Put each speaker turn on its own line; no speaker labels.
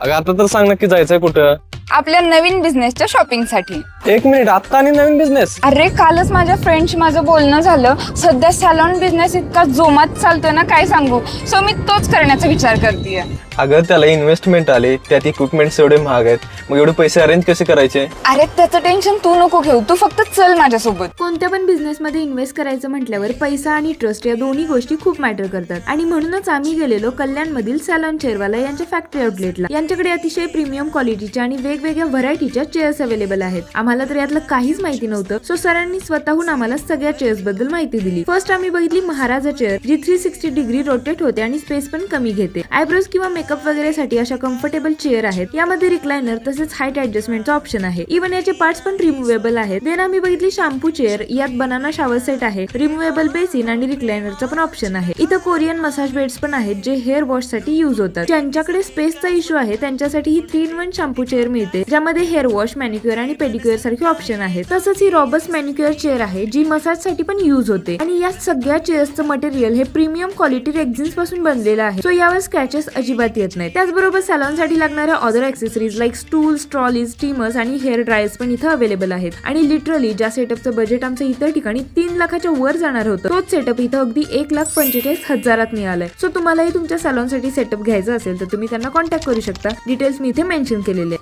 अगं आता तर सांग नक्की जायचंय कुठं?
आपल्या नवीन बिझनेसच्या शॉपिंग साठी.
1 मिनिट, आता आणि नवीन बिझनेस?
अरे कालच माझ्या फ्रेंडशी माझं बोलणं झालं. सध्या सॅलॉन बिझनेस इतका जोमात चालतोय ना, काय सांगू. सो मी तोच करण्याचा विचार करतेय.
अगं त्याला इन्व्हेस्टमेंट आली, त्यात इक्विपमेंट्स एवढे महाग आहेत, मग एवढे पैसे अरेंज कसे करायचे?
अरे त्याचं टेन्शन तू नको घेऊ, तू फक्त चल माझ्यासोबत.
कोणत्या पण बिझनेस मध्ये इन्व्हेस्ट करायचं म्हटल्यावर पैसा आणि ट्रस्ट या दोन्ही गोष्टी खूप मॅटर करतात. आणि म्हणूनच आम्ही गेलेलो कल्याण मधील सॅलॉन चेअरवाला यांच्या फॅक्टरी आउटलेटला. यांच्याकडे अतिशय प्रीमियम क्वालिटीच्या आणि वेगवेगळ्या व्हरायटीच्या चेअर्स अवेलेबल आहेत. आम्हाला तर यातलं काहीच माहिती नव्हतं, सो सरांनी स्वतःहून आम्हाला सगळ्या चेअर्स बद्दल माहिती दिली. फर्स्ट आम्ही बघितली महाराजा चेअर, जी 360 डिग्री रोटेट होते आणि स्पेस पण कमी घेते. आयब्रोज किंवा मेकअप वगैरे साठी अशा कम्फर्टेबल चेअर आहेत. यामध्ये रिक्लायनर तसेच हाईट ऍडजस्टमेंटचा ऑप्शन आहे. इव्हन याचे पार्ट्स पण रिमुवेबल आहेत. देन आम्ही बघितली शॅम्पू चेअर, यात बनाना शॉवर सेट आहे, रिमुवेबल बेसिन आणि रिक्लायनरचा पण ऑप्शन आहे. इथं कोरियन मसाज बेड्स पण आहेत, जे हेअर वॉश साठी युज होतात. ज्यांच्याकडे स्पेसचा इश्यू आहे त्यांच्यासाठी ही 3-in-1 शॅम्पू चेअर मिळते, ज्यामध्ये हेअर वॉश, मॅनिक्युअर आणि पेडिक्युअर सारखे ऑप्शन आहेत. तसंच ही रॉबस्ट मॅनिक्युअर चेअर आहे, जी मसाज साठी पण युज होते. आणि या सगळ्या चेअर्सचं मटेरियल हे प्रीमियम क्वालिटी रेक्झिन्स पासून बनलेलं आहे, सो यावर स्क्रॅचेस अजिबात येत नाही. त्याचबरोबर सॅलॉन साठी लागणाऱ्या other accessories like stools, trolleys, steamers आणि हेअर ड्रायर्स पण इथं अवेलेबल आहेत. आणि लिटरली ज्या सेटअपचं बजेट आमचं इतर ठिकाणी 3 लाखाच्या वर जाणार होतं, तोच सेटअप इथं अगदी 1,45,000 मिळालाय. सो तुम्हालाही तुमच्या सॅलॉन साठी सेटअप घ्यायचं असेल तर तुम्ही त्यांना कॉन्टॅक्ट करू शकता. डिटेल्स मी इथे मेन्शन केलेले.